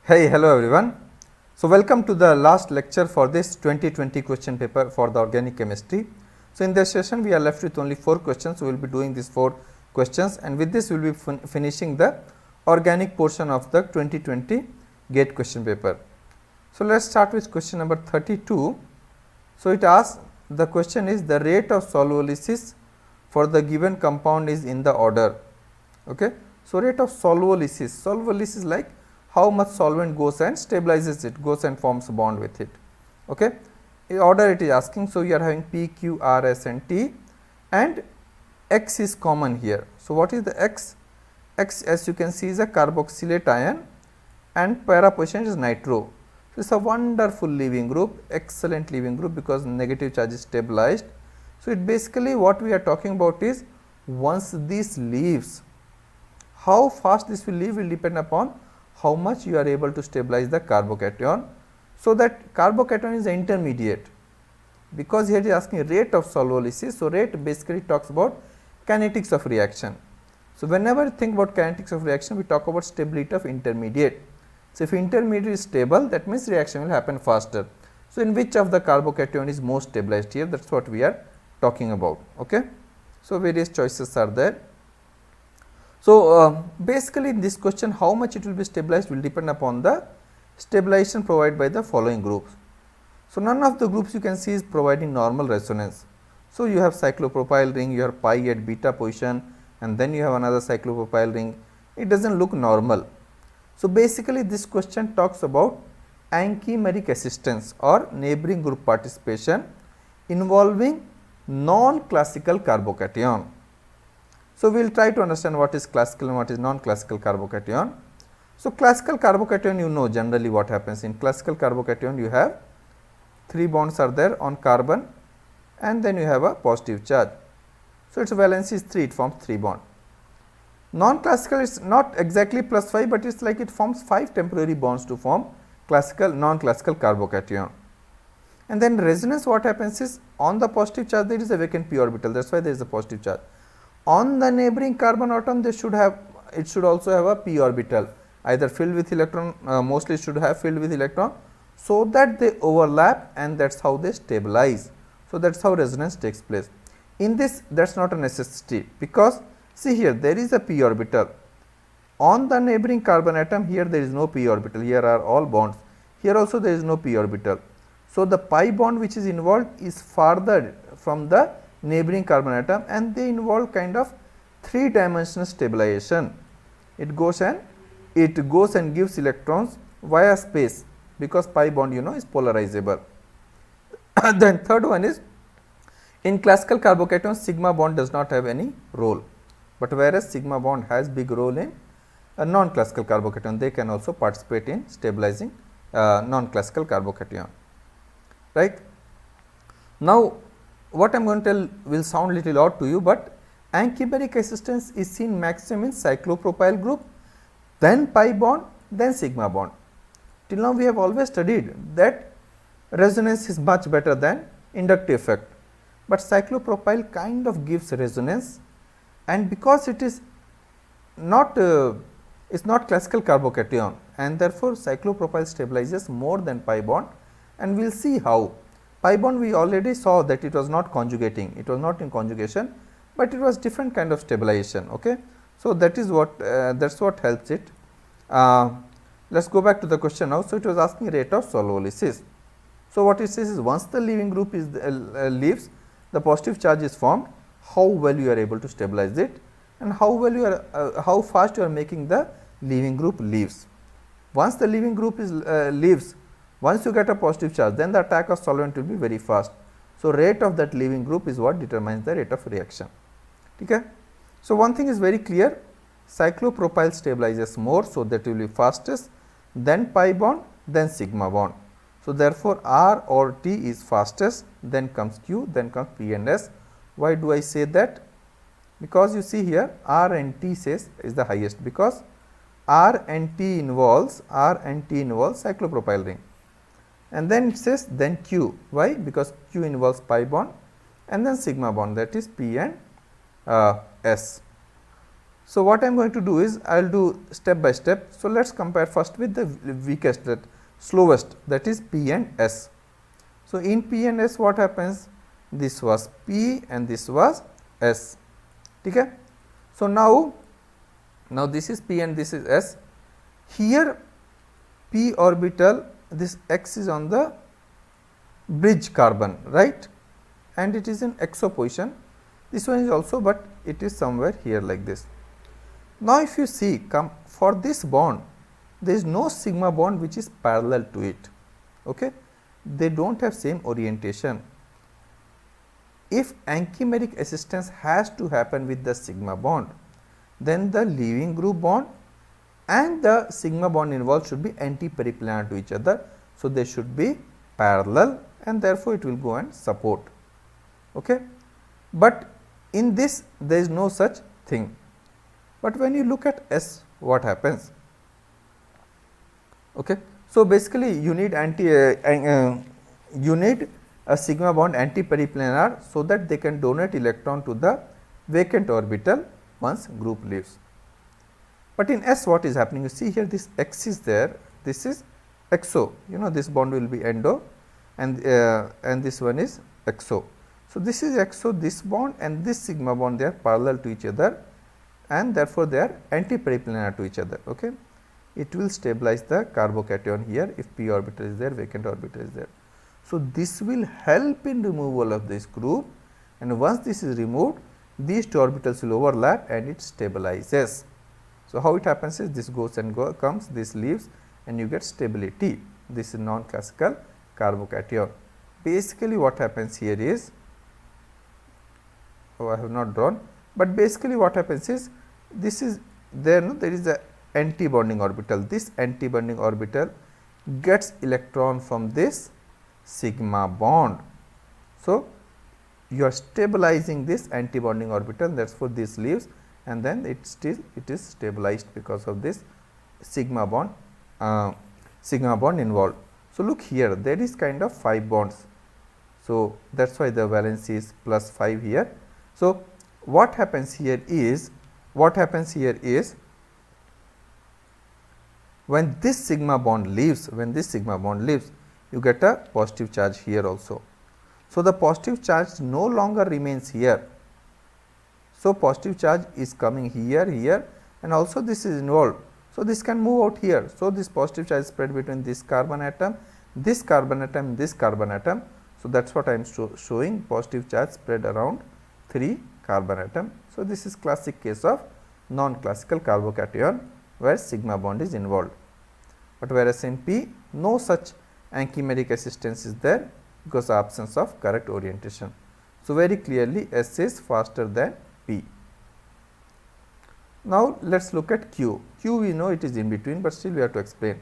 Hey, hello everyone. So, welcome to the last lecture for this 2020 question paper for the organic chemistry. So, in this session we are left with only 4 questions. So, we will be doing these 4 questions, and with this we will be finishing the organic portion of the 2020 GATE question paper. So, let us start with question number 32. So, it asks, the question is the rate of sololysis for the given compound is in the order. Okay. So, rate of sololysis like how much solvent goes and stabilizes it, goes and forms a bond with it. Okay. In order it is asking, so you are having P, Q, R, S and T, and X is common here. So, what is the X? X, as you can see, is a carboxylate ion and para position is nitro. So, it is a wonderful leaving group, excellent leaving group because negative charge is stabilized. So, it basically what we are talking about is once this leaves, how fast this will leave will depend upon how much you are able to stabilize the carbocation. So, that carbocation is the intermediate, because here it is asking rate of sololysis. So, rate basically talks about kinetics of reaction. So, whenever you think about kinetics of reaction, we talk about stability of intermediate. So, if intermediate is stable, that means reaction will happen faster. So, in which of the carbocation is most stabilized here, that is what we are talking about. Okay. So, various choices are there. So, basically in this question how much it will be stabilized will depend upon the stabilization provided by the following groups. So, none of the groups you can see is providing normal resonance. So, you have cyclopropyl ring, you have pi at beta position, and then you have another cyclopropyl ring, it does not look normal. So, basically this question talks about anchimeric assistance or neighboring group participation involving non-classical carbocation. So, we will try to understand what is classical and what is non-classical carbocation. So, classical carbocation, you know generally what happens in classical carbocation, you have 3 bonds are there on carbon and then you have a positive charge. So, its valency is 3, it forms 3 bond. Non-classical is not exactly plus 5, but it is like it forms 5 temporary bonds to form classical non-classical carbocation. And then resonance, what happens is on the positive charge there is a vacant p orbital, that is why there is a positive charge. On the neighboring carbon atom they should have, it should also have a p orbital either filled with electron, mostly should have filled with electron, so that they overlap and that is how they stabilize. So, that is how resonance takes place. In this that is not a necessity, because see here there is a p orbital on the neighboring carbon atom, here there is no p orbital, here are all bonds, here also there is no p orbital. So, the pi bond which is involved is farther from the neighboring carbon atom and they involve kind of 3-dimensional stabilization. It goes and gives electrons via space, because pi bond you know is polarizable. Then third one is in classical carbocation sigma bond does not have any role, but whereas sigma bond has big role in a non-classical carbocation, they can also participate in stabilizing non-classical carbocation, right. Now, what I am going to tell will sound little odd to you, but anchimeric assistance is seen maximum in cyclopropyl group, then pi bond, then sigma bond. Till now we have always studied that resonance is much better than inductive effect, but cyclopropyl kind of gives resonance, and because it is not classical carbocation, and therefore cyclopropyl stabilizes more than pi bond, and we will see how. Pi bond we already saw that it was not conjugating, it was not in conjugation, but it was different kind of stabilization. Okay. So, that is what that is what helps it. Let us go back to the question now. So, it was asking rate of sololysis. So, what it says is once the leaving group is leaves, the positive charge is formed, how well you are able to stabilize it and how well you are how fast you are making the leaving group leaves. Once the leaving group is leaves, once you get a positive charge, then the attack of solvent will be very fast. So, rate of that leaving group is what determines the rate of reaction. Okay. So, one thing is very clear, cyclopropyl stabilizes more, so that will be fastest, then pi bond, then sigma bond. So, therefore, R or T is fastest, then comes Q, then comes P and S. Why do I say that? Because you see here R and T says is the highest, because R and T involves cyclopropyl ring. And then it says then Q. Why? Because Q involves pi bond and then sigma bond, that is P and S. So, what I am going to do is I will do step by step. So, let us compare first with the weakest, that slowest, that is P and S. So, in P and S what happens? This was P and this was S. Okay? So, now this is P and this is S. Here P orbital, this X is on the bridge carbon, right, and it is in exo position. This one is also, but it is somewhere here like this. Now, if you see, for this bond, there is no sigma bond which is parallel to it. Okay? They do not have same orientation. If anchimeric assistance has to happen with the sigma bond, then the leaving group bond and the sigma bond involved should be anti-periplanar to each other. So, they should be parallel and therefore, it will go and support. Okay? But in this there is no such thing. But when you look at S, what happens? Okay. So, basically you need you need a sigma bond anti-periplanar, so that they can donate electron to the vacant orbital once group leaves. But in S what is happening? You see here, this X is there, this is exo, this bond will be endo, and this one is exo. So, this is exo, this bond and this sigma bond, they are parallel to each other and therefore, they are anti-periplanar to each other. Okay. It will stabilize the carbocation here if p orbital is there, vacant orbital is there. So, this will help in removal of this group, and once this is removed, these two orbitals will overlap and it stabilizes. So, how it happens is this goes and comes, this leaves and you get stability. This is non-classical carbocation. Basically, what happens here is, I have not drawn, but basically what happens is, this is there, there is a anti-bonding orbital. This anti-bonding orbital gets electron from this sigma bond. So, you are stabilizing this anti-bonding orbital, that is for this leaves, and then it is stabilized because of this sigma bond involved. So, look here, there is kind of 5 bonds. So, that is why the valency is plus 5 here. So, what happens here is when this sigma bond leaves, you get a positive charge here also. So, the positive charge no longer remains here. So, positive charge is coming here and also this is involved. So, this can move out here. So, this positive charge is spread between this carbon atom, this carbon atom, this carbon atom. So, that is what I am showing, positive charge spread around 3 carbon atom. So, this is classic case of non-classical carbocation where sigma bond is involved. But whereas in P, no such anchimeric assistance is there because of absence of correct orientation. So, very clearly S is faster than P. Now, let us look at Q. Q we know it is in between, but still we have to explain.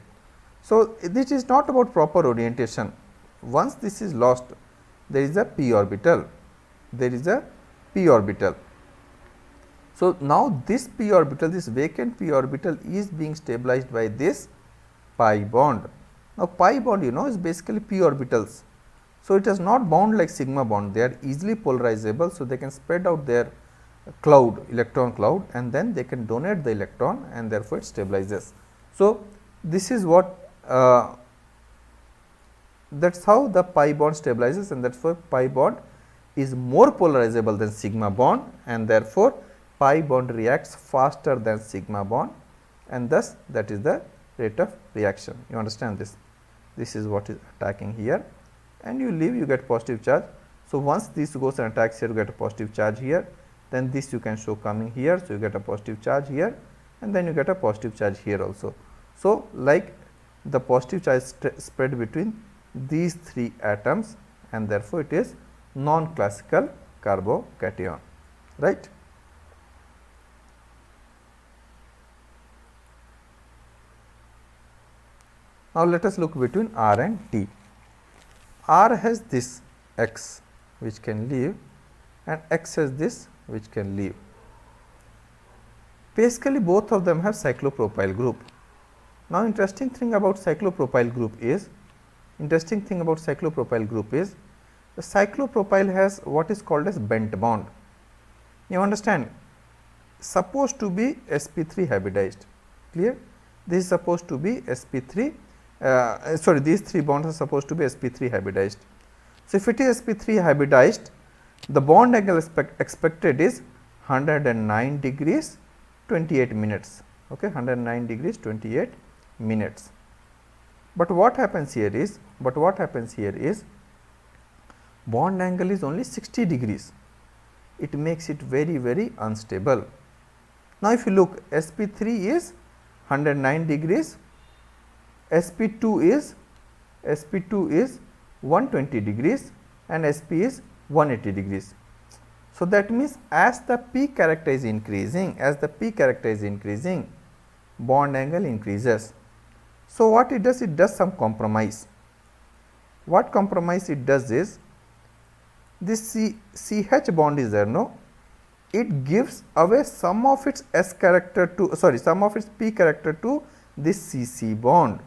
So, this is not about proper orientation. Once this is lost, there is a p orbital. So, now this p orbital, this vacant p orbital is being stabilized by this pi bond. Now, pi bond is basically p orbitals. So, it is not bound like sigma bond, they are easily polarizable. So, they can spread out their cloud, electron cloud, and then they can donate the electron and therefore, it stabilizes. So, this is what that is how the pi bond stabilizes, and therefore, pi bond is more polarizable than sigma bond, and therefore, pi bond reacts faster than sigma bond, and thus that is the rate of reaction. You understand this? This is what is attacking here, and you leave, you get positive charge. So, once this goes and attacks here, you get a positive charge here, then this you can show coming here. So, you get a positive charge here, and then you get a positive charge here also. So, like the positive charge spread between these 3 atoms, and therefore, it is non-classical carbocation, right. Now, let us look between R and T. R has this X which can leave, and X has this which can leave. Basically, both of them have cyclopropyl group. Now, interesting thing about cyclopropyl group is, the cyclopropyl has what is called as bent bond. You understand? supposed to be sp3 hybridized, clear. This is supposed to be sp3, sorry, these 3 bonds are supposed to be sp3 hybridized. So, if it is sp3 hybridized, the bond angle expected is 109 degrees 28 minutes, okay, 109 degrees 28 minutes. But what happens here is, bond angle is only 60 degrees, it makes it very unstable. Now, if you look, sp3 is 109 degrees, sp2 is 120 degrees and sp is 180 degrees. So, that means as the p character is increasing, bond angle increases. So, what it does? It does some compromise. What compromise it does is, this CH bond is there, no? It gives away some of its S character to, sorry, some of its P character to this CC bond.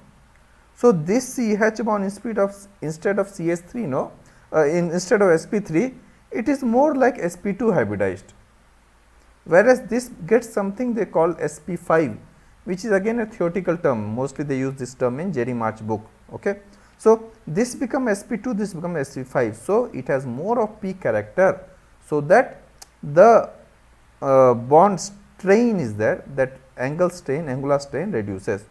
So, this CH bond instead of CH3, no, instead of sp3, it is more like sp2 hybridized, whereas this gets something they call sp5, which is again a theoretical term, mostly they use this term in Jerry March book. Okay. So, this becomes sp2, this becomes sp5. So, it has more of p character, so that the bond strain is there, that angular strain reduces.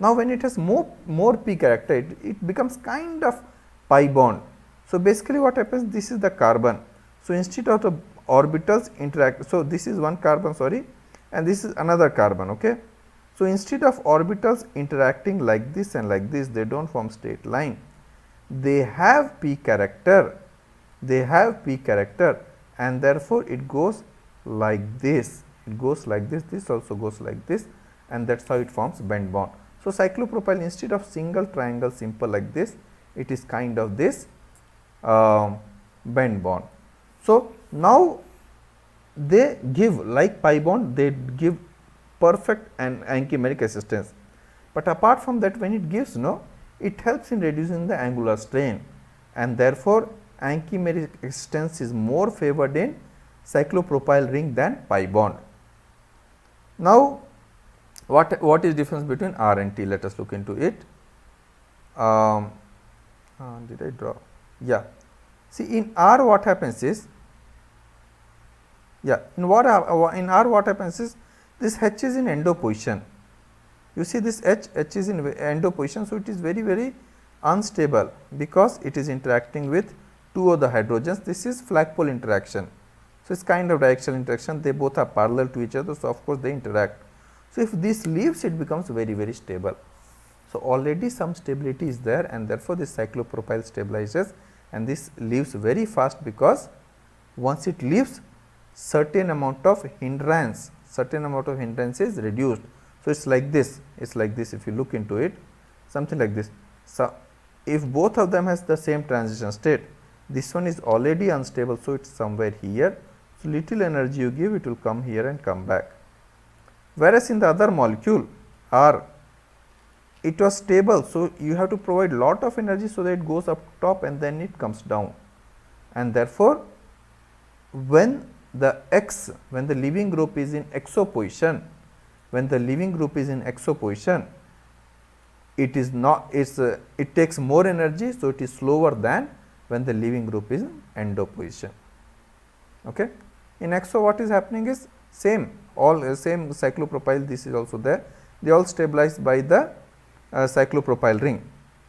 Now, when it has more p character, it becomes kind of pi bond. So, basically what happens, this is the carbon. So, instead of the orbitals interact, so this is one carbon, sorry, and this is another carbon. Okay. So, instead of orbitals interacting like this and like this, they do not form straight line, they have p character, and therefore, it goes like this, this also goes like this, and that is how it forms bent bond. So, cyclopropyl instead of single triangle simple like this, it is kind of this bent bond. So, now they give, like pi bond, they give perfect and anchimeric assistance, but apart from that, when it gives, no, it helps in reducing the angular strain, and therefore, anchimeric assistance is more favored in cyclopropyl ring than pi bond. Now, what is difference between R and T? Let us look into it. Did I draw? Yeah. See, in R what happens is, in R what happens is, this H is in endo position. You see this H is in endo position. So, it is very unstable, because it is interacting with 2 of the hydrogens. This is flag pole interaction. So, it is kind of diaxial interaction, they both are parallel to each other. So, of course, they interact. So, if this leaves, it becomes very stable. So, already some stability is there, and therefore, this cyclopropyl stabilizes, and this leaves very fast, because once it leaves, certain amount of hindrance is reduced. So, it is like this, if you look into it, something like this. So, if both of them has the same transition state, this one is already unstable. So, it is somewhere here. So, little energy you give, it will come here and come back. Whereas, in the other molecule R, it was stable. So, you have to provide lot of energy, so that it goes up top and then it comes down, and therefore, when the leaving group is in exo position, it is not, it takes more energy. So, it is slower than when the leaving group is in endo position. Okay. In exo, what is happening is same cyclopropyl, this is also there, they all stabilized by the cyclopropyl ring,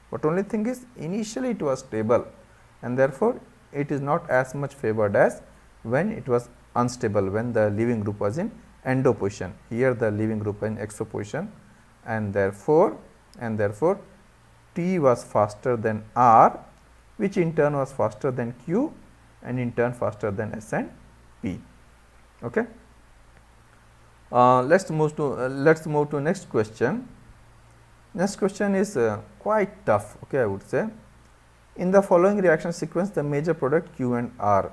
but only thing is initially it was stable, and therefore, it is not as much favored as when it was unstable, when the leaving group was in endo position. Here the leaving group in exo position, and therefore, T was faster than R, which in turn was faster than Q, and in turn faster than S and P. Okay. Let's move to next question. Next question is quite tough. Okay, I would say. In the following reaction sequence, the major product Q and R.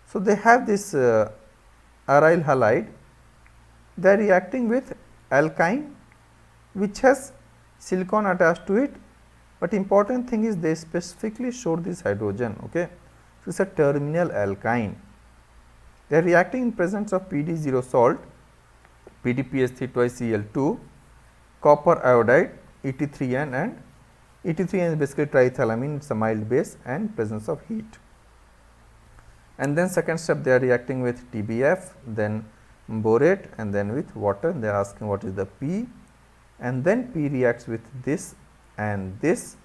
So, they have this aryl halide, they are reacting with alkyne, which has silicon attached to it, but important thing is they specifically showed this hydrogen. Okay. So, it is a terminal alkyne. They are reacting in presence of PD0 salt, PDPS3 twice Cl2, copper iodide, Et3N, and Et3N is basically triethylamine, it is a mild base, and presence of heat. And then second step, they are reacting with TBF, then borate, and then with water. They are asking what is the P, and then P reacts with this and this.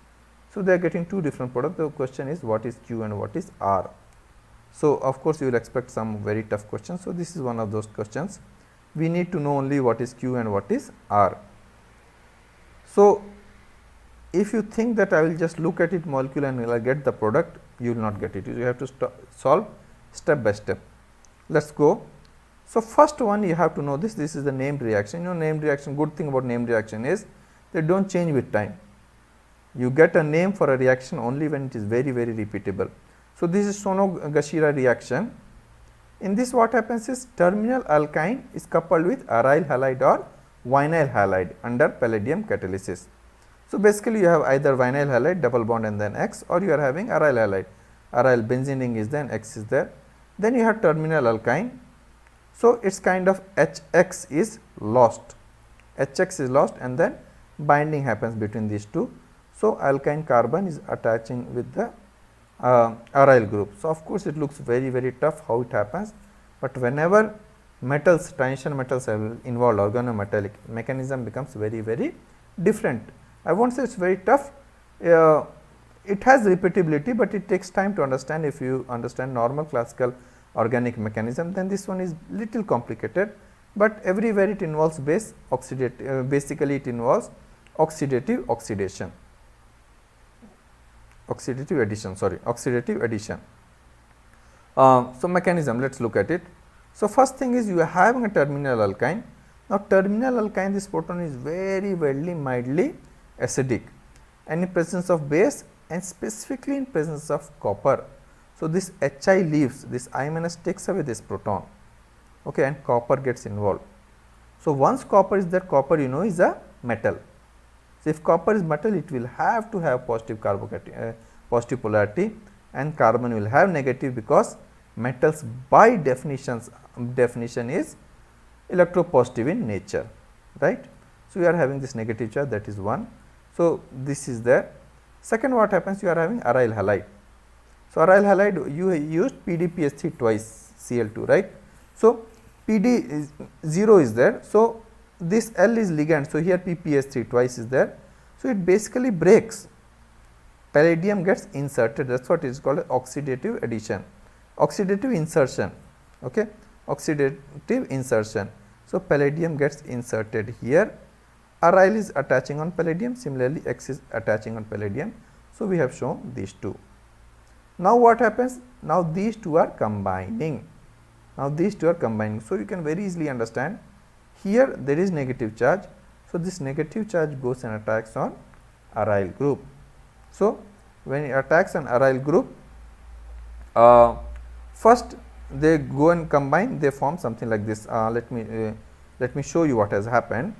So, they are getting two different products. The question is what is Q and what is R. So, of course, you will expect some very tough questions. So, this is one of those questions. We need to know only what is Q and what is R. So, if you think that I will just look at it molecule and will get the product, you will not get it. You have to solve step by step. Let us go. So, first one you have to know this is the named reaction. You know, named reaction, good thing about named reaction is they do not change with time. You get a name for a reaction only when it is very, very repeatable. So, this is Sono-Gashira reaction. In this what happens is terminal alkyne is coupled with aryl halide or vinyl halide under palladium catalysis. So, basically you have either vinyl halide double bond and then X, or you are having aryl halide, aryl benzene ring is then X is there. Then you have terminal alkyne. So, its kind of HX is lost, HX is lost, and then binding happens between these two. So, alkyne carbon is attaching with the aryl group. So, of course, it looks very, very tough how it happens, but whenever metals, transition metals are involved, organometallic, mechanism becomes very, very different. I won't say it is very tough, it has repeatability, but it takes time to understand. If you understand normal classical organic mechanism, then this one is little complicated, but everywhere it involves base oxidative, basically it involves oxidative oxidation, oxidative addition. So, mechanism, let us look at it. So, first thing is you are having a terminal alkyne. Now, terminal alkyne, this proton is very mildly acidic, and in presence of base and specifically in presence of copper. So, this Hi leaves, this I minus takes away this proton, okay, and copper gets involved. So, once copper is there, copper you know is a metal. So, if copper is metal, it will have to have positive positive polarity, and carbon will have negative, because metals by definition is electropositive in nature, right. So, we are having this negative charge, that is one. So, this is there. Second, what happens, you are having aryl halide. So, aryl halide you used PDPS3 twice Cl2, right. So, PD0 is there. So, this L is ligand. So, here PPS3 twice is there. So, it basically breaks, palladium gets inserted, that is what is called oxidative addition, oxidative insertion, okay, oxidative insertion. So, palladium gets inserted here, aryl is attaching on palladium, similarly X is attaching on palladium. So, we have shown these two. Now, what happens? Now, these two are combining. So, you can very easily understand, here there is negative charge. So, this negative charge goes and attacks on aryl group. So, when it attacks an aryl group, first they go and combine, they form something like this. Let me show you what has happened.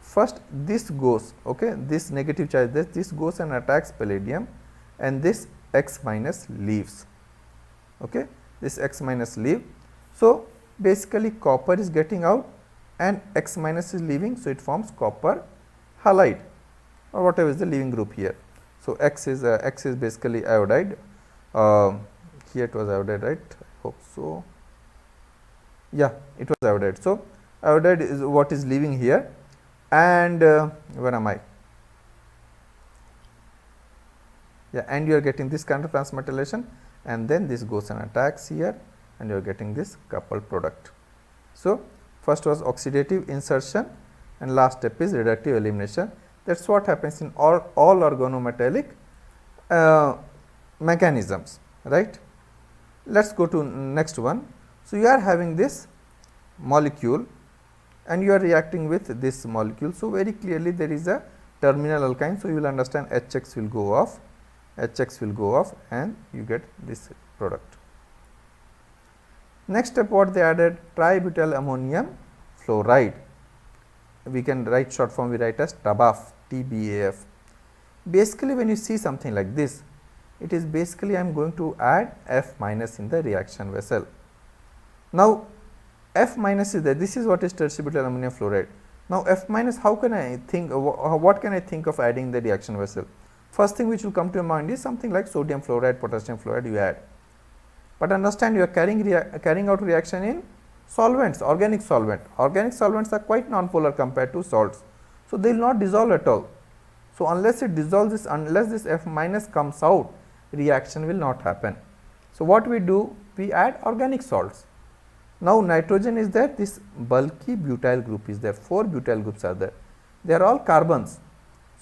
First this goes, okay, this negative charge, this goes and attacks palladium, and this X minus leaves, okay, this X minus leave. So, basically copper is getting out and X minus is leaving. So, it forms copper halide or whatever is the leaving group here. So, X is basically iodide, here it was iodide, right, I hope so, yeah, it was iodide. So, iodide is what is leaving here, and where am I? Yeah, and you are getting this kind of transmetallation, and then this goes and attacks here, and you are getting this coupled product. So, first was oxidative insertion, and last step is reductive elimination. That is what happens in all organometallic mechanisms, right. Let us go to next one. So, you are having this molecule and you are reacting with this molecule. So, very clearly there is a terminal alkyne. So, you will understand HX will go off, and you get this product. Next step, what they added, tributyl ammonium fluoride. We can write short form, we write as TBAF, TBAF. Basically, when you see something like this, it is basically I am going to add F minus in the reaction vessel. Now F minus is there, this is what is tertiary butyl ammonium fluoride. Now F minus, how can I think, what can I think of adding the reaction vessel? First thing which will come to your mind is something like sodium fluoride, potassium fluoride you add. But understand, you are carrying out reaction in solvents, organic solvent. Organic solvents are quite nonpolar compared to salts. So they will not dissolve at all. So unless it dissolves this, unless this F minus comes out, reaction will not happen. So what we do, we add organic salts. Now nitrogen is there, this bulky butyl group is there, 4 butyl groups are there, they are all carbons.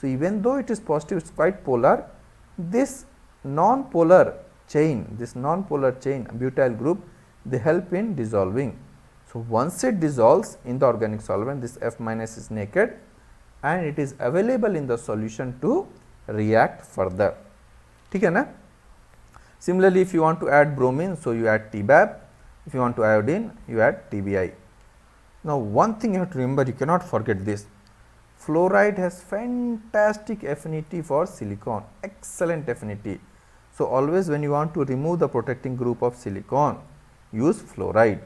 So even though it is positive, it is quite polar, this non-polar chain butyl group, they help in dissolving. So once it dissolves in the organic solvent, this F minus is naked and it is available in the solution to react further. ठीक है ना? Similarly, if you want to add bromine, so you add TBAB. If you want to iodine, you add TBI. Now one thing you have to remember, you cannot forget this. Fluoride has fantastic affinity for silicon, excellent affinity. So always when you want to remove the protecting group of silicon, use fluoride.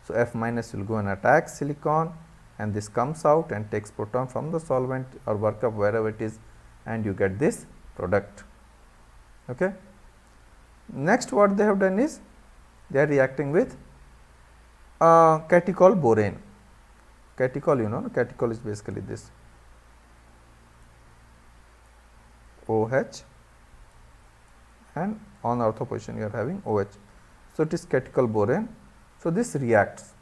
So F minus will go and attack silicon, and this comes out and takes proton from the solvent or work up wherever it is, and you get this product. Okay. Next what they have done is, they are reacting with catechol borane. Catechol, you know, catechol is basically this OH, and on ortho position you are having OH. So it is catechol borane. So this reacts.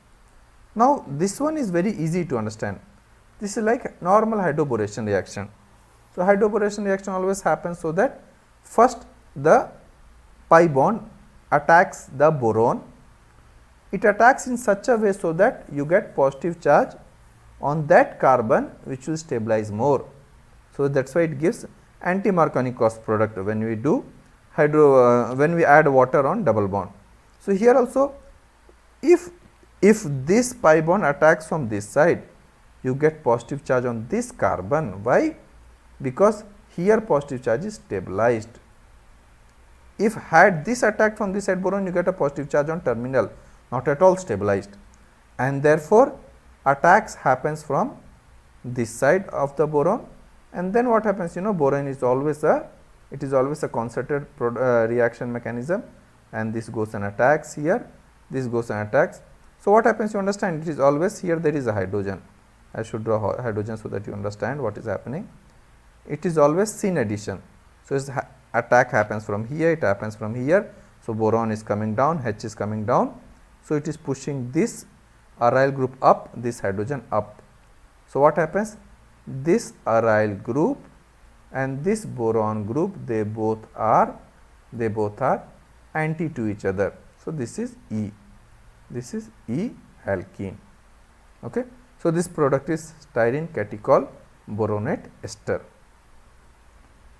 Now this one is very easy to understand. This is like normal hydroboration reaction. So hydroboration reaction always happens so that first the pi bond attacks the boron. It attacks in such a way so that you get positive charge on that carbon, which will stabilize more. So that is why it gives anti-Marconi cross product when we do when we add water on double bond. So here also, if this pi bond attacks from this side, you get positive charge on this carbon. Why? Because here positive charge is stabilized. If had this attack from this side boron, you get a positive charge on terminal, not at all stabilized, and therefore attacks happens from this side of the boron. And then what happens, you know, boron is always a concerted reaction mechanism, and this goes and attacks here, this goes and attacks. So what happens, you understand, it is always here there is a hydrogen. I should draw hydrogen so that you understand what is happening. It is always syn addition. So its attack happens from here, it happens from here. So boron is coming down, H is coming down. So it is pushing this aryl group up, this hydrogen up. So what happens? This aryl group and this boron group, they both are anti to each other. So this is E. This is E alkene. Okay. So this product is styrene catechol boronate ester.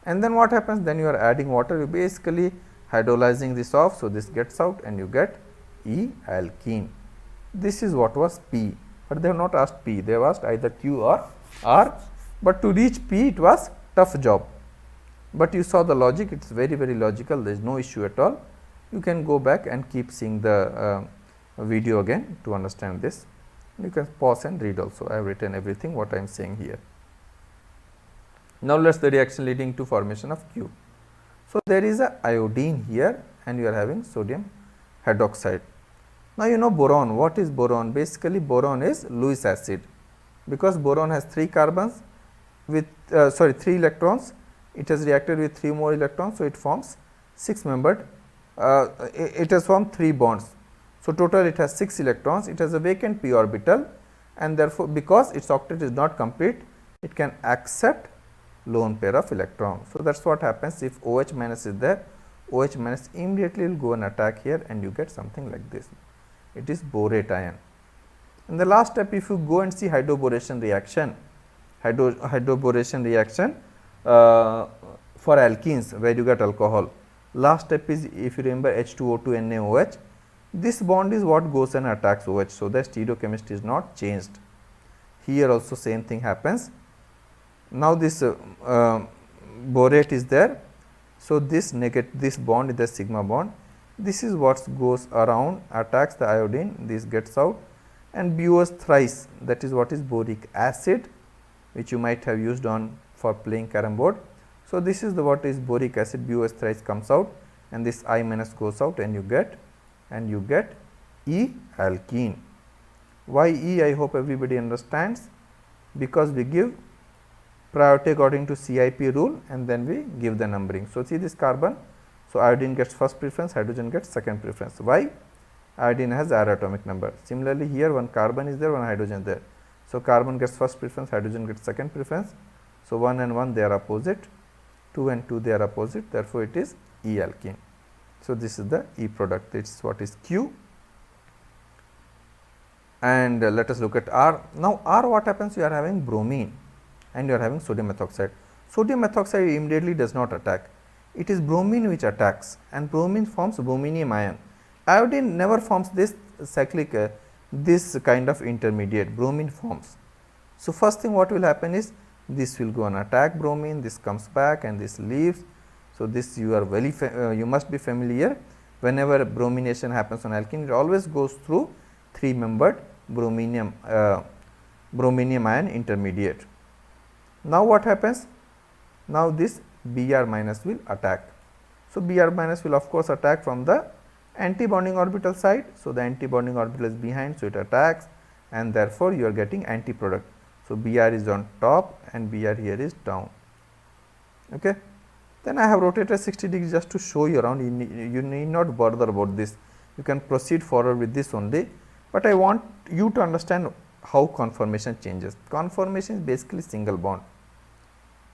And then what happens? Then you are adding water, you basically hydrolyzing this off. So this gets out and you get E alkene. This is what was P, but they have not asked P, they have asked either Q or R, but to reach P it was tough job. But you saw the logic, it is very logical, there is no issue at all. You can go back and keep seeing the video again to understand this. You can pause and read also. I have written everything what I am saying here. Now let us the reaction leading to formation of Q. So there is a iodine here and you are having sodium hydroxide. Now you know boron. What is boron? Basically boron is Lewis acid, because boron has 3 carbons with 3 electrons. It has reacted with 3 more electrons, so it forms 6 membered. It has formed 3 bonds. So total it has 6 electrons. It has a vacant p orbital, and therefore because its octet is not complete, it can accept lone pair of electrons. So that's what happens if OH minus is there. OH minus immediately will go and attack here, and you get something like this. It is borate ion. In the last step, if you go and see hydroboration reaction, for alkenes where you get alcohol, last step is, if you remember, H2O2 NaOH. This bond is what goes and attacks OH. So the stereochemistry is not changed. Here also same thing happens. Now this borate is there. So this bond is the sigma bond. this is what goes around, attacks the iodine, this gets out, and BOS thrice, that is what is boric acid, which you might have used on for playing carom board. So, this is the what is boric acid, BOS thrice comes out, and this I minus goes out, and you get E alkene. Why E? I hope everybody understands, because we give priority according to CIP rule and then we give the numbering. So, see this carbon. So, iodine gets first preference, hydrogen gets second preference. Why? Iodine has higher atomic number. Similarly, here one carbon is there, one hydrogen is there. So, carbon gets first preference, hydrogen gets second preference. So, 1 and 1 they are opposite, 2 and 2 they are opposite, therefore, it is E alkene. So, this is the E product, this is what is Q. And let us look at R. Now, R, what happens? You are having bromine and you are having sodium methoxide. Sodium methoxide immediately does not attack. It is bromine which attacks, and bromine forms brominium ion. Iodine never forms this cyclic, this kind of intermediate, bromine forms. So, first thing what will happen is, this will go and attack bromine, this comes back and this leaves. So, this you are very, you must be familiar, whenever bromination happens on alkene, it always goes through 3-membered brominium ion intermediate. Now, what happens? Now, this Br minus will attack. So, Br minus will of course attack from the anti-bonding orbital side. So, the anti-bonding orbital is behind, so it attacks, and therefore, you are getting anti-product. So, Br is on top and Br here is down. Okay. Then I have rotated 60 degrees just to show you around, you need not bother about this, you can proceed forward with this only, but I want you to understand how conformation changes. Conformation is basically single bond.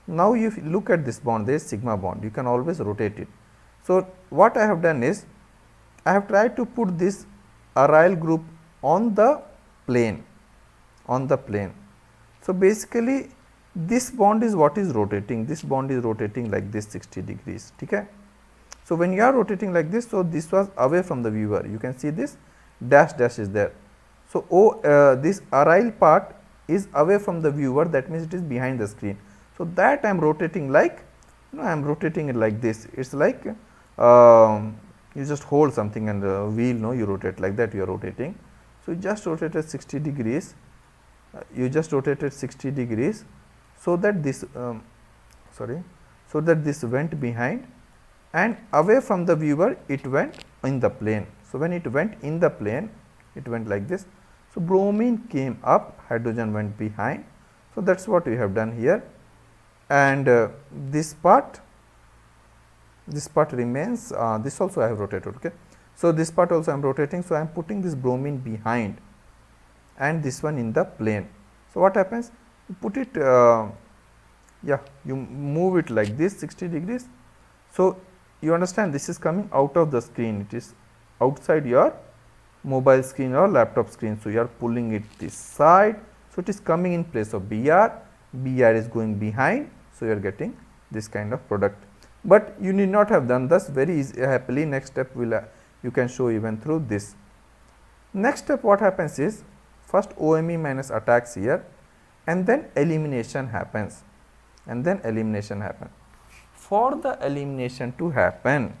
Now, if you look at this bond, there is sigma bond, you can always rotate it. So, what I have done is, I have tried to put this aryl group on the plane, So, basically this bond is what is rotating, this bond is rotating like this 60 degrees. Okay? So, when you are rotating like this, so this was away from the viewer, you can see this dash is there. So, this aryl part is away from the viewer, that means it is behind the screen. So, that I am rotating like, I am rotating it like this, it is like you just hold something and the wheel, you rotate like that, you are rotating. So, you just rotated 60 degrees, so that this so that this went behind and away from the viewer, it went in the plane. So, when it went in the plane, it went like this. So, bromine came up, hydrogen went behind. So, that is what we have done here, and this part remains, this also I have rotated. Okay. So, this part also I am rotating. So, I am putting this bromine behind and this one in the plane. So, what happens? You put it, you move it like this 60 degrees. So, you understand this is coming out of the screen, it is outside your mobile screen or laptop screen. So, you are pulling it this side. So, it is coming in place of Br, Br is going behind. So, you are getting this kind of product, but you need not have done this very easy, happily. Next step will you can show even through this. Next step what happens is, first OMe minus attacks here and then elimination happens, For the elimination to happen,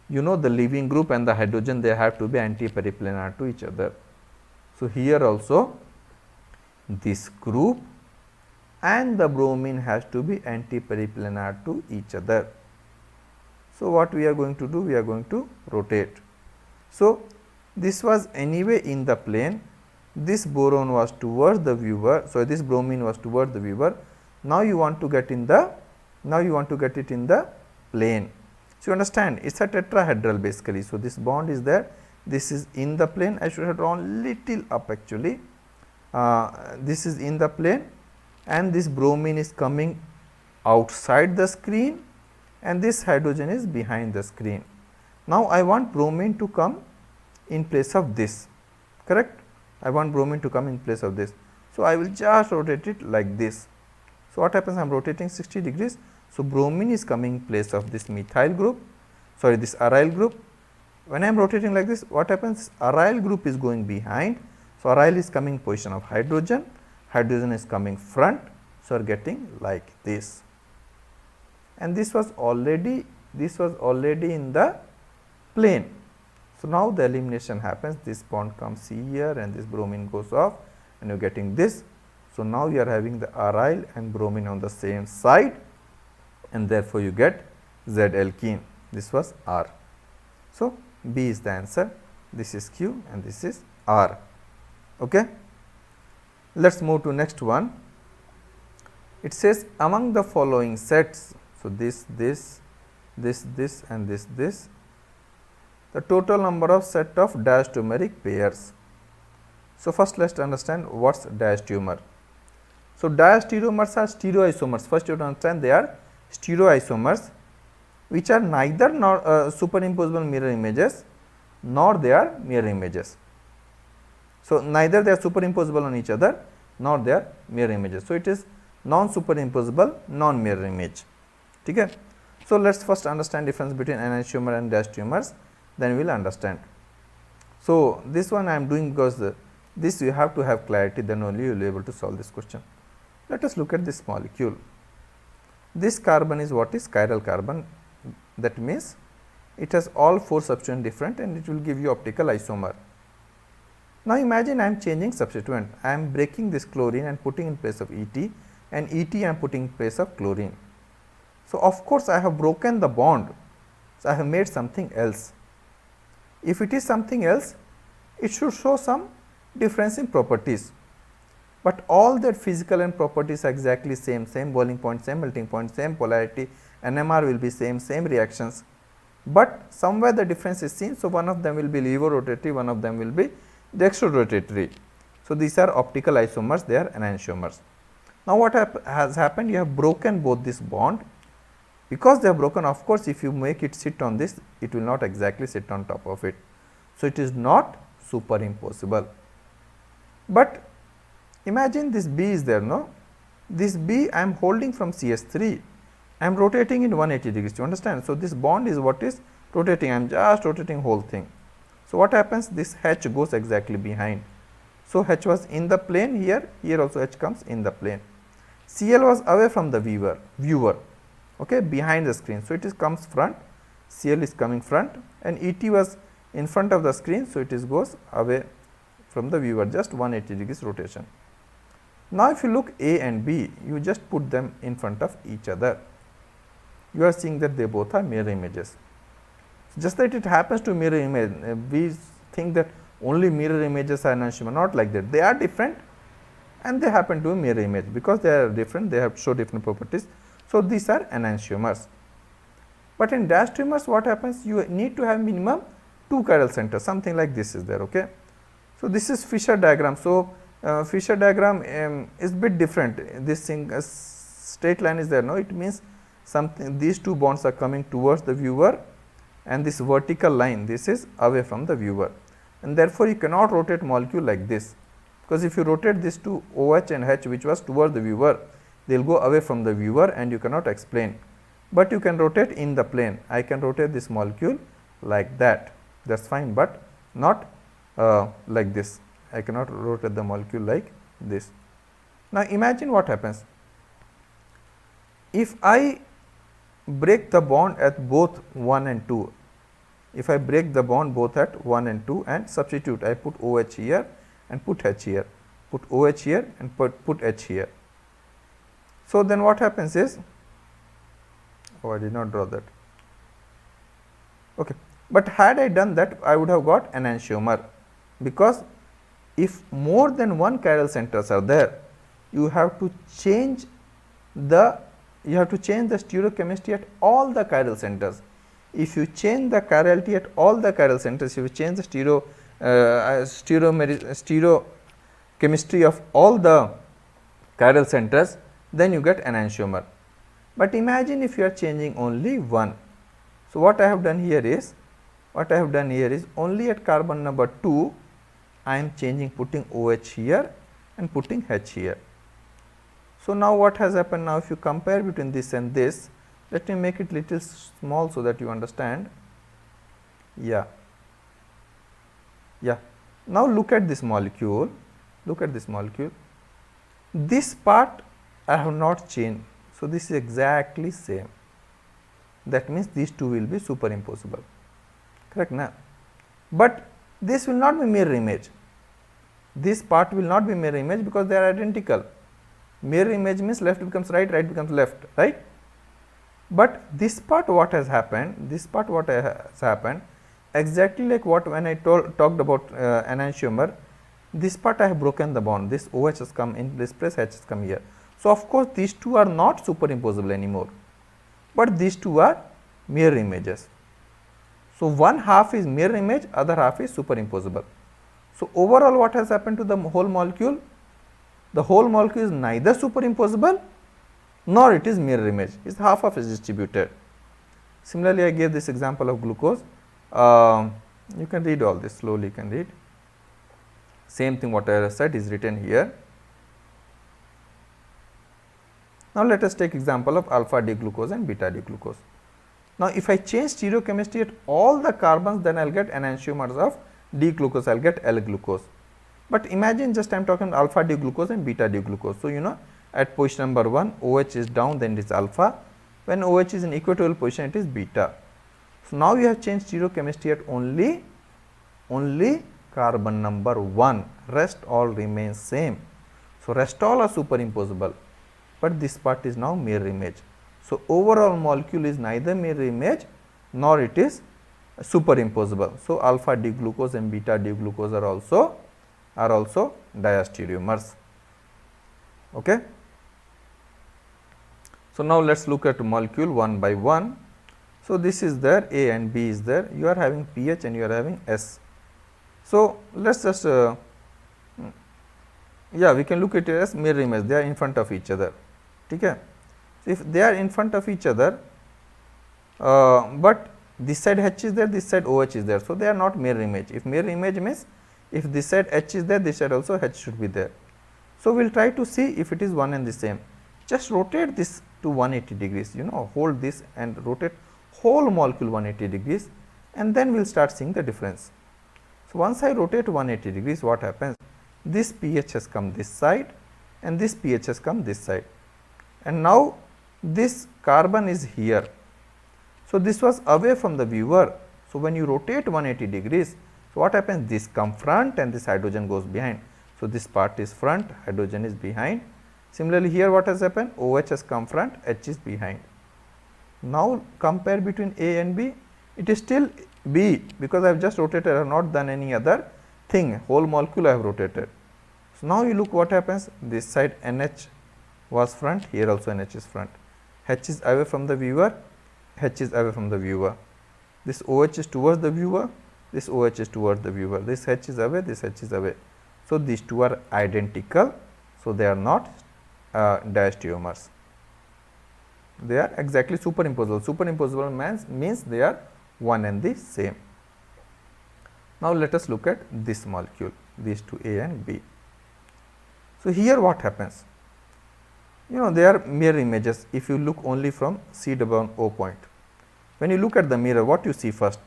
the leaving group and the hydrogen, they have to be anti-periplanar to each other. So, here also this group and the bromine has to be anti-periplanar to each other. So, what we are going to do? We are going to rotate. So, this was anyway in the plane, this boron was towards the viewer. So, this bromine was towards the viewer. Now, you want to get in the, it in the plane. So, you understand, it is a tetrahedral basically. So, this bond is there, this is in the plane. I should have drawn little up actually. This is in the plane and this bromine is coming outside the screen and this hydrogen is behind the screen. Now, I want bromine to come in place of this, correct? I want bromine to come in place of this. So, I will just rotate it like this. So, what happens? I am rotating 60 degrees. So, bromine is coming in place of this methyl group, this aryl group. When I am rotating like this, what happens? Aryl group is going behind. So, aryl is coming position of hydrogen, hydrogen is coming front. So, are getting like this, and this was already this was already in the plane. So, now the elimination happens, this bond comes here and this bromine goes off and you are getting this. So, now you are having the aryl and bromine on the same side and therefore, you get Z alkene, this was R. So, B is the answer, this is Q and this is R. Okay. Let us move to next one. It says among the following sets, so this and this, the total number of set of diastereomeric pairs. So, first let us understand what is diastereomer. So, diastereomers are stereoisomers. First you have to understand they are stereoisomers which are neither superimposable mirror images nor they are mirror images. So, neither they are superimposable on each other nor they are mirror images. So, it is non-superimposable non-mirror image. Okay. So, let us first understand difference between enantiomer and diastereomers, then we will understand. So, this one I am doing because this you have to have clarity, then only you will be able to solve this question. Let us look at this molecule. This carbon is what is chiral carbon, that means it has all 4 substituents different and it will give you optical isomer. Now, imagine I am changing substituent, I am breaking this chlorine and putting in place of ET and ET I am putting in place of chlorine. So, of course, I have broken the bond, so I have made something else. If it is something else, it should show some difference in properties, but all that physical and properties are exactly same boiling point, same melting point, same polarity, NMR will be same reactions, but somewhere the difference is seen. So, one of them will be levorotatory, one of them will be dextrorotatory. So, these are optical isomers, they are enantiomers. Now, what has happened? You have broken both this bond. Because they are broken, of course, if you make it sit on this, it will not exactly sit on top of it. So, it is not superimposable. But imagine this B is there, no? This B I am holding from CS3, I am rotating in 180 degrees, you understand. So, this bond is what is rotating, I am just rotating whole thing. So, what happens? This H goes exactly behind. So, H was in the plane here, here also H comes in the plane. Cl was away from the viewer, okay, behind the screen. So, it is comes front, Cl is coming front and Et was in front of the screen. So, it is goes away from the viewer, just 180 degrees rotation. Now, if you look A and B, you just put them in front of each other. You are seeing that they both are mirror images. Just that it happens to mirror image, we think that only mirror images are enantiomer, not like that. They are different and they happen to be mirror image, because they are different, they have show different properties. So, these are enantiomers. But in diastereomers, what happens? You need to have minimum 2 chiral centers, something like this is there. Okay. So, this is Fischer diagram. So, Fischer diagram is bit different. This thing straight line is there. No, it means something. These 2 bonds are coming towards the viewer, and this vertical line, this is away from the viewer, and therefore you cannot rotate molecule like this, because if you rotate this to OH and H, which was towards the viewer, they will go away from the viewer and you cannot explain. But you can rotate in the plane. I can rotate this molecule like that, that is fine, but not like this. I cannot rotate the molecule like this. Now, imagine what happens if I break the bond at both 1 and 2. If I break the bond both at 1 and 2 and substitute, I put OH here and put H here, put OH here and put H here. So, then what happens is, oh, I did not draw that. Okay. But had I done that, I would have got enantiomer, because if more than 1 chiral centers are there, you have to change the stereochemistry at all the chiral centers. If you change the chirality at all the chiral centers, if you change the stereochemistry of all the chiral centers, then you get enantiomer. But imagine if you are changing only 1. So, what I have done here is, only at carbon number 2, I am changing, putting OH here and putting H here. So, now what has happened? Now, if you compare between this and this, let me make it little small so that you understand. Yeah. Now, look at this molecule. This part I have not changed. So, this is exactly same. that means these two will be superimposable, correct na? But this will not be mirror image, this part will not be mirror image because they are identical. Mirror image means left becomes right, right becomes left, right? But this part what has happened, this part what has happened, exactly like what when I talked about enantiomer, this part I have broken the bond, this OH has come in this place, H has come here. So, of course, these two are not superimposable anymore, but these two are mirror images. So, one half is mirror image, other half is superimposable. So, overall what has happened to the whole molecule? The whole molecule is neither superimposable nor it is mirror image, it is half of is distributed. Similarly, I gave this example of glucose. You can read all this slowly, you can read. Same thing what I have said is written here. Now, let us take example of alpha D glucose and beta D glucose. Now, if I change stereochemistry at all the carbons, then I will get enantiomers of D glucose, I will get L glucose. But imagine just I am talking alpha D glucose and beta D glucose. So, you know, at position number 1 OH is down, then it is alpha. When OH is in equatorial position, it is beta. So, now you have changed stereochemistry at only carbon number 1, rest all remains same. So, rest all are superimposable, but this part is now mirror image. So, overall molecule is neither mirror image nor it is superimposable. So, alpha D glucose and beta D glucose are also diastereomers. Okay. So, now let us look at molecule one by one. So, this is there, A and B is there, you are having pH and you are having S. So, let us just we can look at it as mirror image, they are in front of each other. Okay. So, if they are in front of each other, but this side H is there, this side OH is there. So, they are not mirror image. If mirror image means if this side H is there, this side also H should be there. So, we will try to see if it is one and the same. Just rotate this to 180 degrees, you know, hold this and rotate whole molecule 180 degrees, and then we will start seeing the difference. So, once I rotate 180 degrees, what happens? This pH has come this side and this pH has come this side, and now this carbon is here. So, this was away from the viewer. So, when you rotate 180 degrees, so what happens? This come front and this hydrogen goes behind. So, this part is front, hydrogen is behind. Similarly, here what has happened? OH has come front, H is behind. Now, compare between A and B, it is still B because I have just rotated, I have not done any other thing, whole molecule I have rotated. So, now you look what happens, this side NH was front, here also NH is front, H is away from the viewer, H is away from the viewer, this OH is towards the viewer, this OH is towards the viewer, this H is away, this H is away. So, these two are identical, so they are not diastereomers, they are exactly superimposable. Superimposable means they are one and the same. Now, let us look at this molecule, these two A and B. So, here what happens? You know, they are mirror images if you look only from C/O point. When you look at the mirror, what you see first?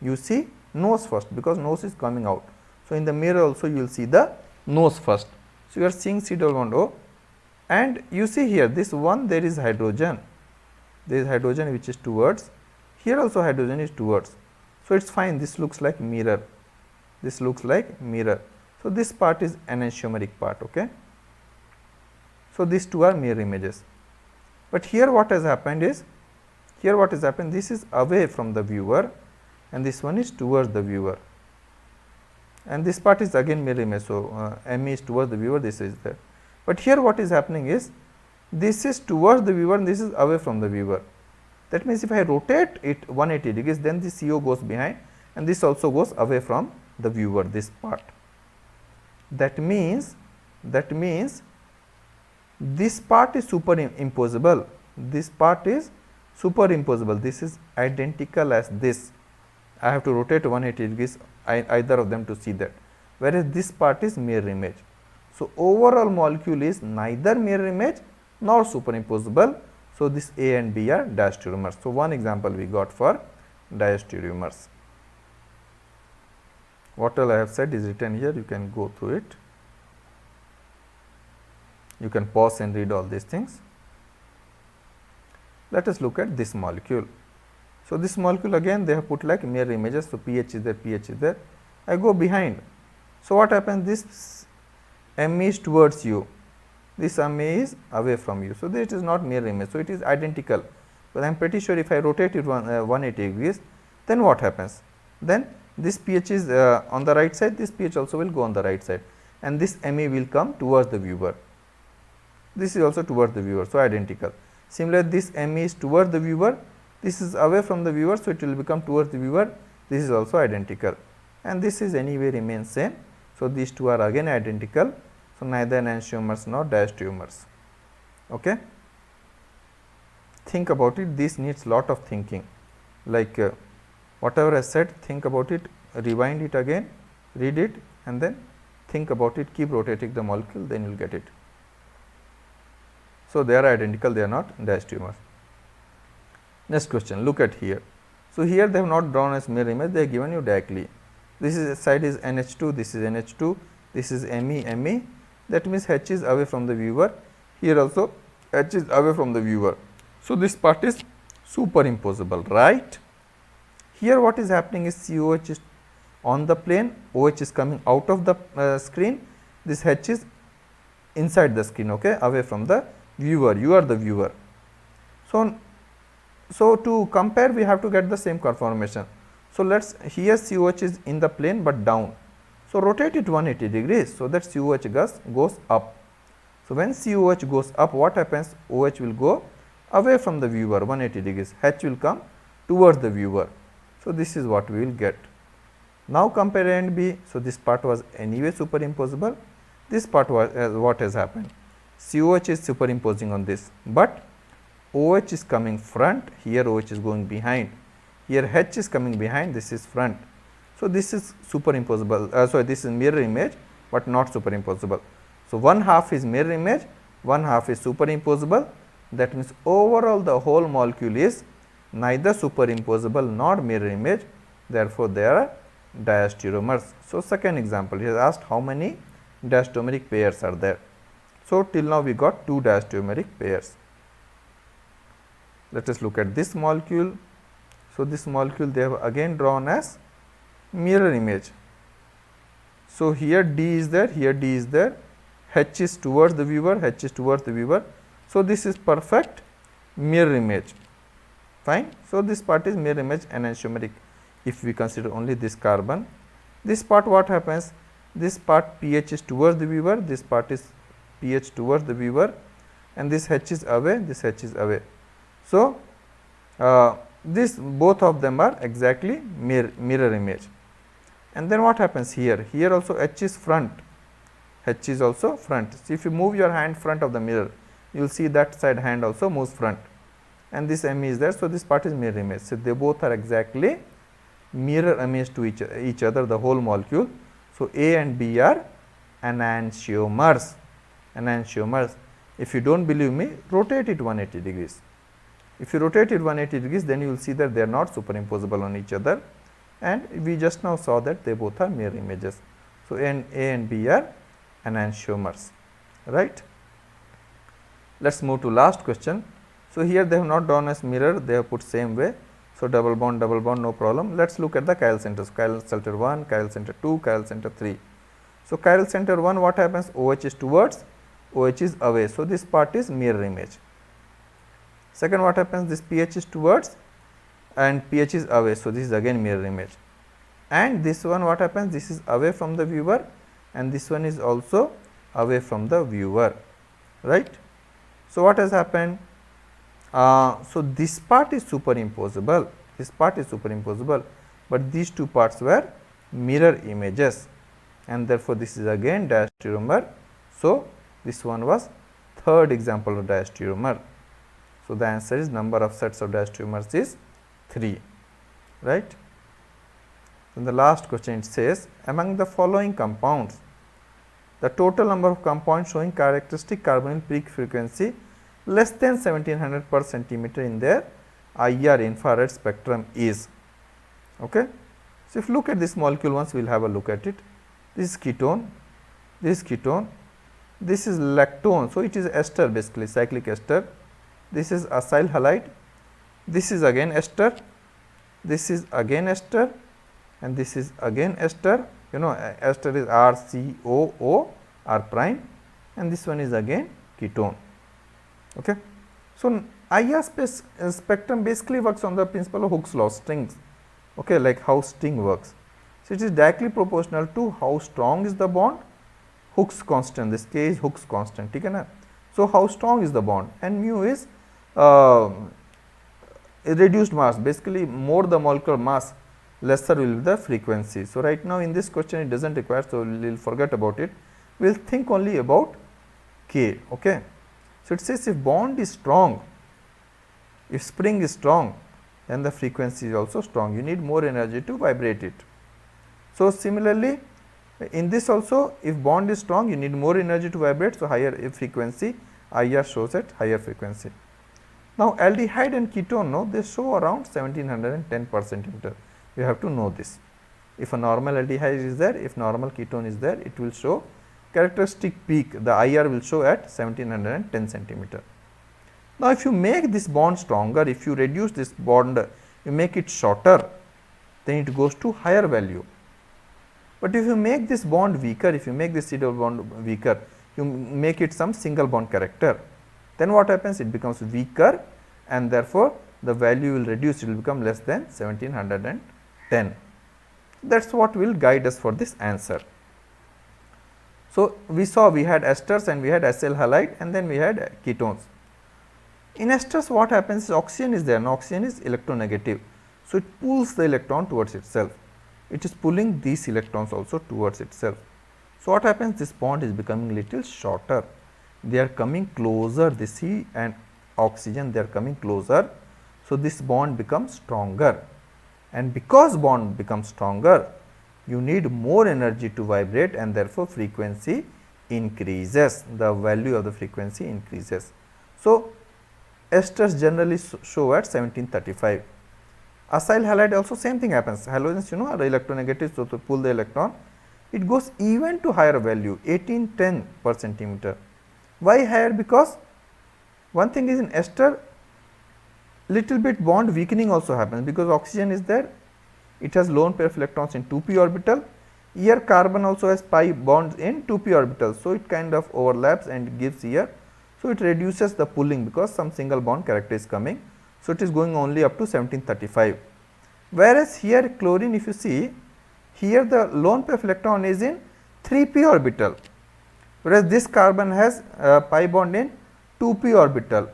You see nose first because nose is coming out. So, in the mirror also you will see the nose first. So, you are seeing C/O, and you see here this one, there is hydrogen, which is towards, here also hydrogen is towards. So, it is fine, this looks like mirror, this looks like mirror. So, this part is enantiomeric part. Okay. So, these two are mirror images, but here what has happened is, this is away from the viewer and this one is towards the viewer, and this part is again mirror image. So, M is towards the viewer, this is there, but here what is happening is, this is towards the viewer and this is away from the viewer. That means, if I rotate it 180 degrees, then the CO goes behind and this also goes away from the viewer, this part. That means this part is superimposable, this part is superimposable, this is identical as this. I have to rotate 180 degrees either of them to see that, whereas this part is mirror image. So, overall molecule is neither mirror image nor superimposable. So, this A and B are diastereomers. So, one example we got for diastereomers. What all I have said is written here, you can go through it. You can pause and read all these things. Let us look at this molecule. So, this molecule again they have put like mirror images. So, pH is there, pH is there. I go behind. So, what happens? This Me is towards you, this Me is away from you. So, this is not mirror image. So, it is identical, but I am pretty sure if I rotate it 180 degrees, then what happens? Then this pH is on the right side, this pH also will go on the right side, and this Me will come towards the viewer. This is also towards the viewer, so identical. Similarly, this Me is towards the viewer, this is away from the viewer, so it will become towards the viewer. This is also identical, and this is anyway remains same. So, these two are again identical. So, neither enantiomers nor diastereomers. Okay. Think about it, this needs lot of thinking, like whatever I said, think about it, rewind it again, read it, and then think about it, keep rotating the molecule, then you will get it. So, they are identical, they are not diastereomers. Next question, look at here. So, here they have not drawn as mirror image, they have given you directly. This is side is NH2, this is NH2, this is Me, that means H is away from the viewer, here also H is away from the viewer. So, this part is superimposable, right? Here what is happening is COH is on the plane, OH is coming out of the screen, this H is inside the screen, okay, away from the viewer, you are the viewer. So, to compare we have to get the same conformation. So, let us here COH is in the plane but down. So, rotate it 180 degrees, so that COH gas goes up. So, when COH goes up, what happens? OH will go away from the viewer 180 degrees, H will come towards the viewer. So, this is what we will get. Now, compare A and B. So, this part was anyway superimposable, this part was what has happened? COH is superimposing on this, but OH is coming front, here OH is going behind, here H is coming behind, this is front. So, this is superimposable, sorry, this is mirror image, but not superimposable. So, one half is mirror image, one half is superimposable. That means, overall the whole molecule is neither superimposable nor mirror image, therefore, they are diastereomers. So, second example, he has asked how many diastereomeric pairs are there. So, till now we got 2 diastereomeric pairs. Let us look at this molecule. So, this molecule they have again drawn as mirror image. So, here D is there, here D is there, H is towards the viewer, H is towards the viewer. So, this is perfect mirror image, fine. So, this part is mirror image enantiomeric if we consider only this carbon. This part what happens? This part pH is towards the viewer, this part is pH towards the viewer, and this H is away, this H is away. So, this both of them are exactly mirror image. And then what happens here? Here also H is front, H is also front. So, if you move your hand front of the mirror, you will see that side hand also moves front, and this Me is there. So, this part is mirror image. So, they both are exactly mirror image to each other, the whole molecule. So, A and B are enantiomers. Enantiomers. If you do not believe me, rotate it 180 degrees. If you rotate it 180 degrees, then you will see that they are not superimposable on each other, and we just now saw that they both are mirror images. So, A and B are enantiomers, right. Let us move to last question. So, here they have not drawn as mirror, they have put same way. So, double bond, no problem. Let us look at the chiral centers, chiral center 1, chiral center 2, chiral center 3. So, chiral center 1 what happens? OH is towards, OH is away. So, this part is mirror image. Second what happens? This pH is towards and pH is away. So, this is again mirror image. And this one what happens? This is away from the viewer, and this one is also away from the viewer, right. So, what has happened? So, this part is superimposable, this part is superimposable, but these two parts were mirror images, and therefore, this is again diastereomer. So, this one was third example of diastereomer. So, the answer is number of sets of diastereomers is 3, right. Then the last question it says, among the following compounds, the total number of compounds showing characteristic carbonyl peak frequency less than 1700 per centimeter in their IR infrared spectrum is. Okay. So, if you look at this molecule once, we will have a look at it. This is ketone, this is ketone, this is lactone. So, it is ester basically, cyclic ester. This is acyl halide, this is again ester, this is again ester, and this is again ester. You know, ester is RCOO R prime, and this one is again ketone. Okay. So, IR spectrum basically works on the principle of Hooke's law, strings, okay, like how string works. So, it is directly proportional to how strong is the bond, Hooke's constant, this K is Hooke's constant, ठीक है ना. So, how strong is the bond, and mu is reduced mass, basically more the molecular mass, lesser will be the frequency. So, right now in this question it does not require, so we will forget about it, we will think only about K. Okay. So, it says if bond is strong, if spring is strong, then the frequency is also strong, you need more energy to vibrate it. So, similarly in this also, if bond is strong, you need more energy to vibrate, so higher frequency, IR shows at higher frequency. Now, aldehyde and ketone, no, they show around 1710 per centimeter, you have to know this. If a normal aldehyde is there, if normal ketone is there, it will show characteristic peak, the IR will show at 1710 centimeter. Now, if you make this bond stronger, if you reduce this bond, you make it shorter, then it goes to higher value. But if you make this bond weaker, if you make this C double bond weaker, you make it some single bond character, then what happens? It becomes weaker, and therefore, the value will reduce, it will become less than 1710. That is what will guide us for this answer. So, we saw we had esters and we had acyl halide, and then we had ketones. In esters, what happens is oxygen is there, and oxygen is electronegative. So, it pulls the electron towards itself. It is pulling these electrons also towards itself. So, what happens? This bond is becoming little shorter. They are coming closer, the C and oxygen, they are coming closer. So, this bond becomes stronger, and because bond becomes stronger, you need more energy to vibrate, and therefore, frequency increases, the value of the frequency increases. So, esters generally show at 1735. Acyl halide also same thing happens, halogens, you know, are electronegative, so to pull the electron, it goes even to higher value 1810 per centimeter. Why higher? Because one thing is in ester, little bit bond weakening also happens, because oxygen is there, it has lone pair of electrons in 2p orbital, here carbon also has pi bonds in 2p orbital. So, it kind of overlaps and gives here. So, it reduces the pulling because some single bond character is coming. So, it is going only up to 1735. Whereas, here chlorine, if you see, here the lone pair of electron is in 3p orbital, whereas this carbon has pi bond in 2p orbital.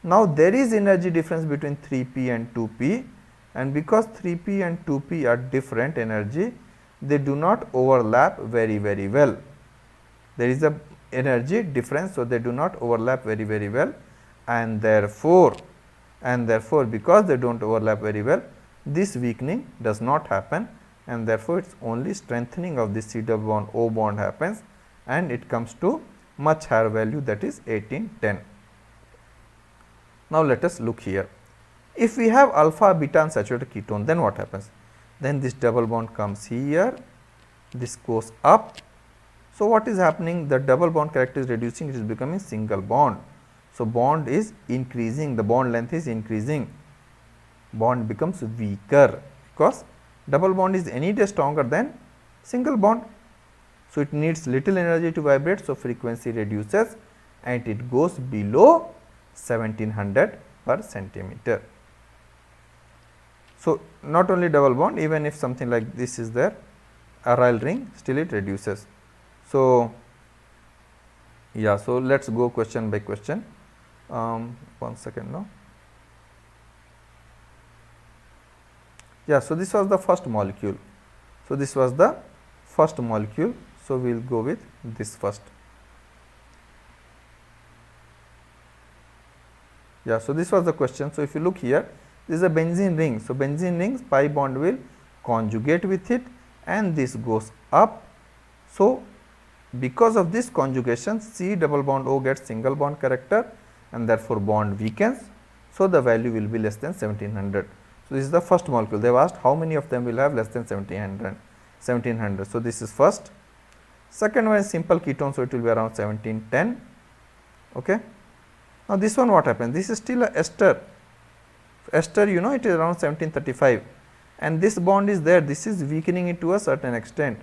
Now, there is energy difference between 3p and 2p, and because 3p and 2p are different energy, they do not overlap very well. There is a energy difference, so they do not overlap very well, and therefore because they do not overlap very well, this weakening does not happen, and therefore, it is only strengthening of this C double bond O bond happens, and it comes to much higher value, that is 1810. Now, let us look here. If we have alpha beta unsaturated ketone, then what happens? Then this double bond comes here, this goes up. So, what is happening? The double bond character is reducing, it is becoming single bond. So, bond is increasing, the bond length is increasing, bond becomes weaker, because double bond is any day stronger than single bond. So, it needs little energy to vibrate, so frequency reduces and it goes below 1700 per centimeter. So, not only double bond, even if something like this is there, aryl ring, still it reduces. So, yeah, so let us go question by question. 1 second now. Yeah, so this was the first molecule. So, this was the first molecule. So, we will go with this first. Yeah, so this was the question. So, if you look here, this is a benzene ring. So, benzene rings pi bond will conjugate with it, and this goes up. So, because of this conjugation, C double bond O gets single bond character, and therefore, bond weakens. So, the value will be less than 1700. So, this is the first molecule. They have asked how many of them will have less than 1700. So, this is first. Second one is simple ketone, so it will be around 1710. Okay. Now, this one what happens? This is still a ester. So, ester, you know, it is around 1735, and this bond is there, this is weakening it to a certain extent.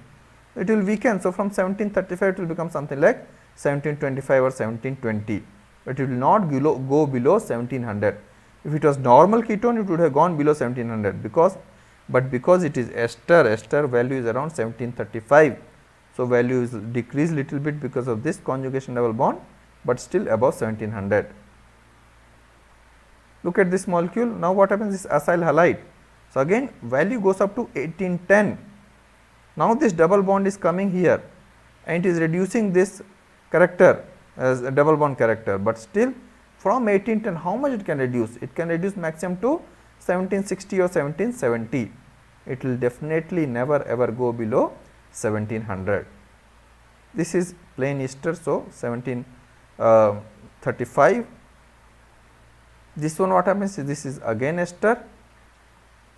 It will weaken. So, from 1735 it will become something like 1725 or 1720. It will not go below 1700. If it was normal ketone, it would have gone below 1700, because it is ester value is around 1735. So, value is decreased little bit because of this conjugation double bond, but still above 1700. Look at this molecule. Now, what happens is acyl halide. So, again value goes up to 1810. Now, this double bond is coming here and it is reducing this character as a double bond character, but still from 1810 how much it can reduce? It can reduce maximum to 1760 or 1770. It will definitely never ever go below 1700. This is plain ester, so 1735. This one what happens is this is again ester.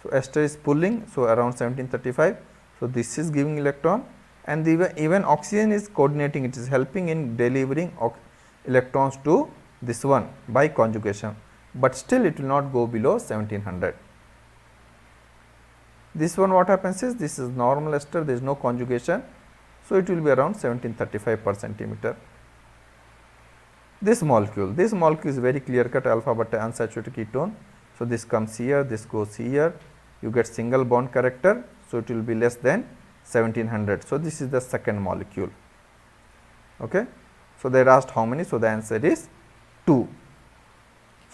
So, ester is pulling, so around 1735. So, this is giving electron, and even oxygen is coordinating, it is helping in delivering electrons to this one by conjugation, but still it will not go below 1700. This one what happens is this is normal ester, there is no conjugation. So, it will be around 1735 per centimeter. This molecule is very clear cut alpha beta unsaturated ketone. So, this comes here, this goes here, you get single bond character. So, it will be less than 1700. So, this is the second molecule. Okay. So, they are asked how many. So, the answer is 2.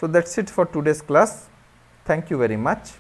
So, that is it for today's class. Thank you very much.